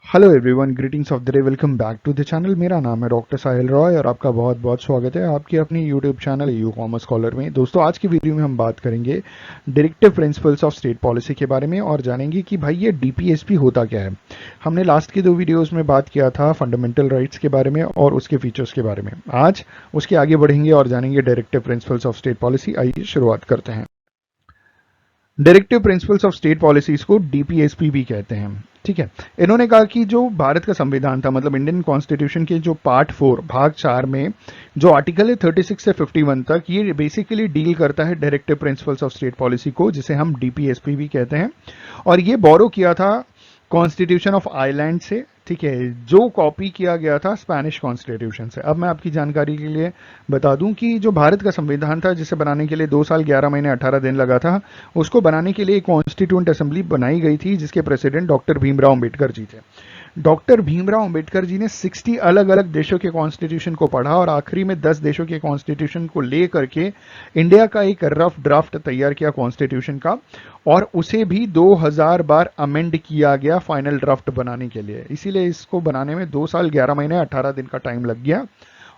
Hello everyone, greetings of the day. Welcome back to the channel. मेरा नाम है doctor साहिल रॉय और आपका बहुत बहुत स्वागत है आपकी अपनी YouTube channel you commerce scholar में। दोस्तों, आज की वीडियो में हम बात करेंगे directive principles of state policy के बारे में और जानेंगे कि भाई ये डीपीएसपी होता क्या है। हमने लास्ट की दो वीडियोज़ में बात किया था फंडामेंटल राइट्स के बारे में और उसके फीचर्स के बारे में। आज उसके आगे बढ़ेंगे और जानेंगे directive principles of state policy. आइए शुरुआत करते हैं। Directive principles of state policies को डीपीएसपी भी कहते हैं। ठीक है। इन्होंने कहा कि जो भारत का संविधान था, मतलब इंडियन कॉन्स्टिट्यूशन के जो पार्ट 4 भाग 4 में जो आर्टिकल है 36 से 51 तक, ये बेसिकली डील करता है directive principles of state policy को, जिसे हम डीपीएसपी भी कहते हैं। और ये बोरो किया था कॉन्स्टिट्यूशन ऑफ आयरलैंड से। ठीक है, जो कॉपी किया गया था स्पेनिश कॉन्स्टिट्यूशन से। अब मैं आपकी जानकारी के लिए बता दूं कि जो भारत का संविधान था, जिसे बनाने के लिए 2 साल 11 महीने 18 दिन लगा था, उसको बनाने के लिए एक कॉन्स्टिट्यूंट असेंबली बनाई गई थी, जिसके प्रेसिडेंट डॉक्टर भीमराव अंबेडकर जी थे। डॉक्टर भीमराव अंबेडकर जी ने 60 अलग अलग देशों के कॉन्स्टिट्यूशन को पढ़ा और आखिरी में 10 देशों के कॉन्स्टिट्यूशन को ले करके इंडिया का एक रफ ड्राफ्ट तैयार किया कॉन्स्टिट्यूशन का, और उसे भी 2000 बार अमेंड किया गया फाइनल ड्राफ्ट बनाने के लिए। इसीलिए इसको बनाने में 2 साल 11 महीने 18 दिन का टाइम लग गया।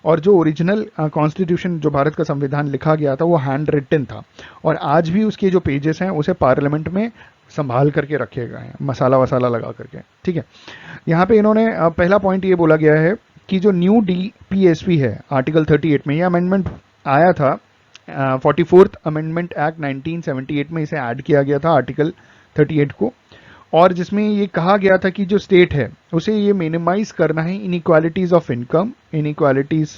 और जो ओरिजिनल कॉन्स्टिट्यूशन, जो भारत का संविधान लिखा गया था, वो हैंड रिटन था और आज भी उसके जो पेजेस हैं उसे पार्लियामेंट में संभाल करके रखे गए हैं, मसाला वसाला लगा करके। ठीक है। यहाँ पे इन्होंने पहला पॉइंट ये बोला गया है कि जो न्यू डीपीएसपी है आर्टिकल 38 में, ये अमेंडमेंट आया था 44th अमेंडमेंट एक्ट 1978 में, इसे ऐड किया गया था आर्टिकल 38 को, और जिसमें ये कहा गया था कि जो स्टेट है उसे ये मिनिमाइज करना है inequalities of income, inequalities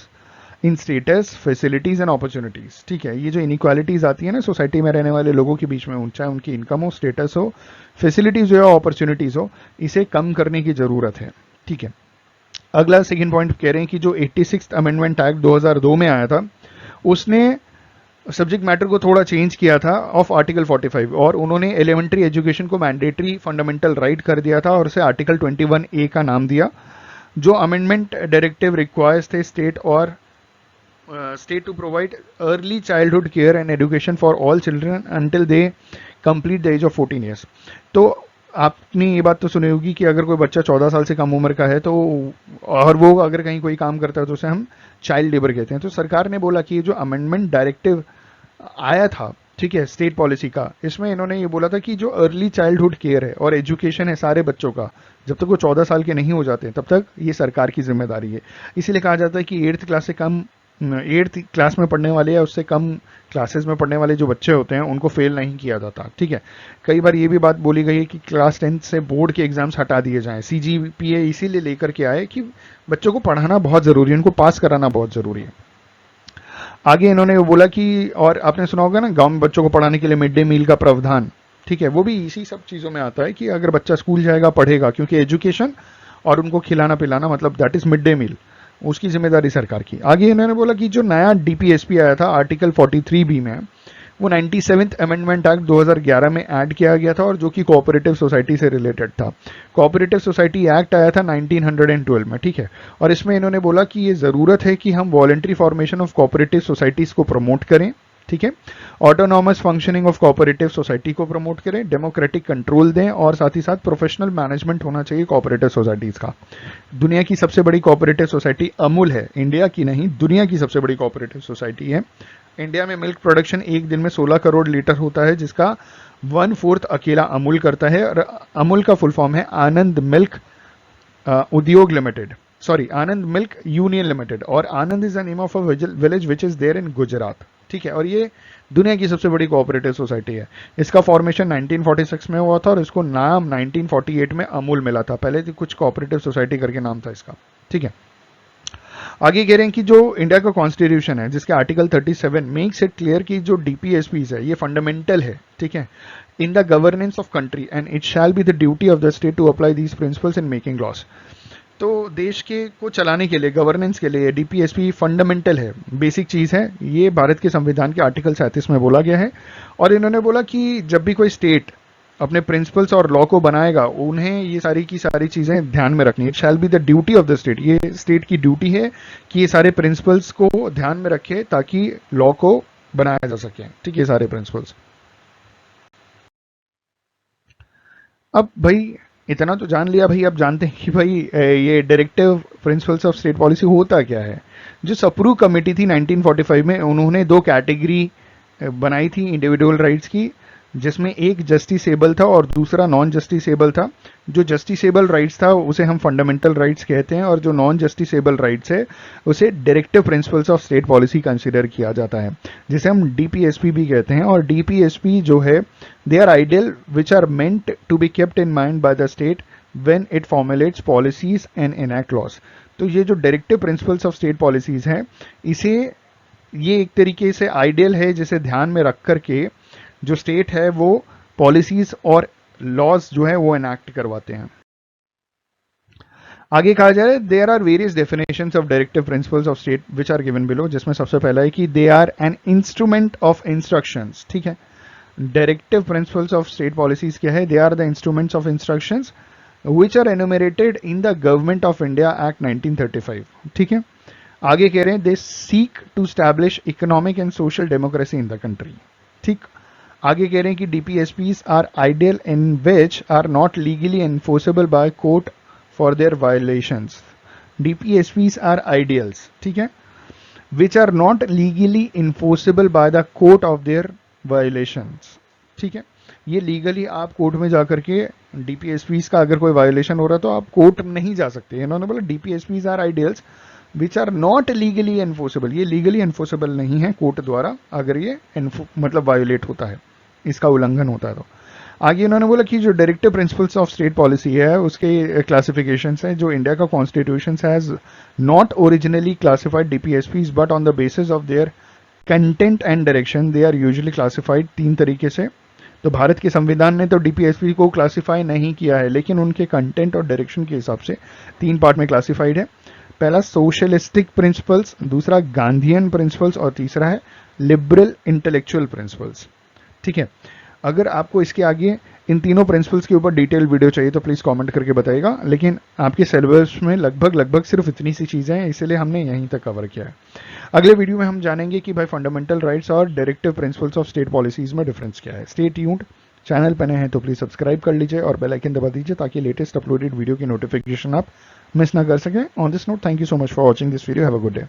in status, facilities and opportunities. ठीक है, ये जो इनइक्वालिटीज आती है ना सोसाइटी में रहने वाले लोगों के बीच में, चाहे उनकी इनकम हो, स्टेटस हो, फैसिलिटीज हो, अपॉर्चुनिटीज हो, इसे कम करने की जरूरत है। ठीक है। अगला सेकंड पॉइंट कह रहे हैं कि जो 86th अमेंडमेंट एक्ट 2002 में आया था, उसने सब्जेक्ट मैटर को थोड़ा चेंज किया था ऑफ आर्टिकल 45, और उन्होंने एलिमेंट्री एजुकेशन को मैंडेटरी फंडामेंटल राइट कर दिया था और उसे आर्टिकल 21A का नाम दिया। जो amendment directive requires the state to provide early childhood care and education for all children until they complete the age of 14 years. तो आपने ये बात तो सुनी होगी कि अगर कोई बच्चा 14 साल से कम उम्र का है तो, और वो अगर कहीं कोई काम करता है तो उसे हम चाइल्ड लेबर कहते हैं। तो सरकार ने बोला कि ये जो अमेंडमेंट डायरेक्टिव आया था, ठीक है, स्टेट पॉलिसी का, इसमें इन्होंने ये बोला था कि जो अर्ली चाइल्डहुड केयर है और एजुकेशन है सारे बच्चों का, जब तक वो 14 साल के नहीं हो जाते तब तक ये सरकार की जिम्मेदारी है। इसीलिए कहा जाता है कि 8th क्लास से कम, 8th क्लास में पढ़ने वाले या उससे कम क्लासेस में पढ़ने वाले जो बच्चे होते हैं उनको फेल नहीं किया जाता। ठीक है। कई बार ये भी बात बोली गई है कि क्लास 10th से बोर्ड के एग्जाम्स हटा दिए जाएं। सीजीपीए इसीलिए लेकर के आए कि बच्चों को पढ़ाना बहुत जरूरी है, उनको पास कराना बहुत जरूरी है। आगे इन्होंने बोला कि, और आपने सुना होगा ना गांव में बच्चों को पढ़ाने के लिए मिड डे मील का प्रावधान, ठीक है, वो भी इसी सब चीज़ों में आता है कि अगर बच्चा स्कूल जाएगा पढ़ेगा, क्योंकि एजुकेशन और उनको खिलाना पिलाना, मतलब that is mid day meal, उसकी जिम्मेदारी सरकार की। आगे इन्होंने बोला कि जो नया डीपीएसपी आया था आर्टिकल 43B में, वो 97th अमेंडमेंट एक्ट 2011 में ऐड किया गया था और जो कि कोऑपरेटिव सोसाइटी से रिलेटेड था। कोऑपरेटिव सोसाइटी एक्ट आया था 1912 में। ठीक है। और इसमें इन्होंने बोला कि ये ज़रूरत है कि हम voluntary formation of cooperative societies को प्रमोट करें। ठीक है। Autonomous functioning of cooperative society को प्रमोट करें, डेमोक्रेटिक कंट्रोल दें, और साथ ही साथ प्रोफेशनल मैनेजमेंट होना चाहिए कोऑपरेटिव सोसाइटीज का। दुनिया की सबसे बड़ी कोऑपरेटिव सोसाइटी अमूल है, इंडिया की नहीं, दुनिया की सबसे बड़ी कोऑपरेटिव सोसाइटी है। इंडिया में मिल्क प्रोडक्शन एक दिन में 16 करोड़ लीटर होता है, जिसका 1/4 अकेला अमूल करता है। और अमूल का फुल फॉर्म है Anand milk Udyog limited, sorry, Anand milk union limited, और Anand is the name of a village which is there in Gujarat. ठीक है। और ये दुनिया की सबसे बड़ी कोऑपरेटिव सोसाइटी है। इसका फॉर्मेशन 1946 में हुआ था और इसको नाम 1948 में अमूल मिला था। पहले तो कुछ कोऑपरेटिव सोसाइटी करके नाम था इसका। ठीक है। आगे कह रहे हैं कि जो इंडिया का कॉन्स्टिट्यूशन है, जिसके आर्टिकल 37 मेक्स इट क्लियर कि जो डीपीएसपीज है ये फंडामेंटल है। ठीक है, in the governance of country and it shall be the duty of the state to apply these principles in making laws. तो देश के को चलाने के लिए, गवर्नेंस के लिए डीपीएसपी फंडामेंटल है, बेसिक चीज है। ये भारत के संविधान के आर्टिकल 37 में बोला गया है। और इन्होंने बोला कि जब भी कोई स्टेट अपने प्रिंसिपल्स और लॉ को बनाएगा, उन्हें ये सारी की सारी चीजें ध्यान में रखनी है। It shall be the duty of the state, ये स्टेट की ड्यूटी है कि ये सारे प्रिंसिपल्स को ध्यान में रखे ताकि लॉ को बनाया जा सके। ठीक है, सारे प्रिंसिपल्स। अब भाई इतना तो जान लिया भाई, अब जानते हैं कि भाई ये directive principles of state policy होता क्या है। जो सप्रू कमेटी थी 1945 में, उन्होंने दो कैटेगरी बनाई थी इंडिविजुअल राइट्स की, जिसमें एक जस्टिसेबल था और दूसरा नॉन जस्टिसेबल था। जो जस्टिसेबल राइट्स था उसे हम फंडामेंटल राइट्स कहते हैं, और जो नॉन जस्टिसेबल राइट्स है उसे directive principles of state policy consider किया जाता है, जिसे हम डीपीएसपी भी कहते हैं। और डीपीएसपी जो है, they are ideal which are meant to be kept in mind by the state when it formulates policies and enact laws. तो ये जो directive principles of state policies हैं, इसे ये एक तरीके से आइडियल है जिसे ध्यान में रख करके जो स्टेट है वो पॉलिसीज और लॉज जो है वो एनैक्ट करवाते हैं। आगे कहा जा रहा है there are various definitions of directive principles of state which are given below, जिसमें सबसे पहला है कि they are an instrument of instructions. ठीक है, directive principles of state policies क्या है? They are the instruments of instructions which are enumerated in the government of India act 1935। ठीक है, आगे कह रहे हैं they seek to establish economic and social democracy in the country. ठीक, आगे कह रहे हैं कि DPSPs are ideal in which are not legally enforceable by court for their violations. DPSPs are ideals, ठीक है, which are not legally enforceable by the court of their violations. ठीक है, ये लीगली आप कोर्ट में जाकर के डीपीएसपीज का अगर कोई वायलेशन हो रहा है तो आप कोर्ट नहीं जा सकते। इन्होंने बोला DPSPs are ideals which are not legally enforceable, ये लीगली एनफोर्सेबल नहीं है कोर्ट द्वारा अगर ये मतलब वायोलेट होता है, इसका उल्लंघन होता है तो। आगे इन्होंने बोला कि जो directive principles of state policy है उसके क्लासिफिकेशंस हैं। जो इंडिया का constitution has not originally classified DPSPs but on the basis of their content and direction they are usually classified तीन तरीके से। तो भारत के संविधान ने तो डीपीएसपी को क्लासिफाई नहीं किया है, लेकिन उनके कंटेंट और डायरेक्शन के हिसाब से तीन पार्ट में क्लासिफाइड है। पहला सोशलिस्टिक प्रिंसिपल्स, दूसरा गांधीयन प्रिंसिपल्स और तीसरा है लिबरल इंटेलेक्चुअल प्रिंसिपल्स। ठीक है, अगर आपको इसके आगे इन तीनों प्रिंसिपल्स के ऊपर डिटेल वीडियो चाहिए तो प्लीज़ कमेंट करके बताइएगा, लेकिन आपके सिलेबस में लगभग सिर्फ इतनी सी चीज़ें हैं, इसलिए हमने यहीं तक कवर किया है। अगले वीडियो में हम जानेंगे कि भाई फंडामेंटल राइट्स और directive principles of state policies में डिफरेंस क्या है। स्टे ट्यून्ड, चैनल पर नए हैं तो प्लीज़ सब्सक्राइब कर लीजिए और बेल आइकन दबा दीजिए ताकि लेटेस्ट अपलोडेड वीडियो की नोटिफिकेशन आप मिस ना कर सकें। On this note, thank you so much for watching this video. Have a good day.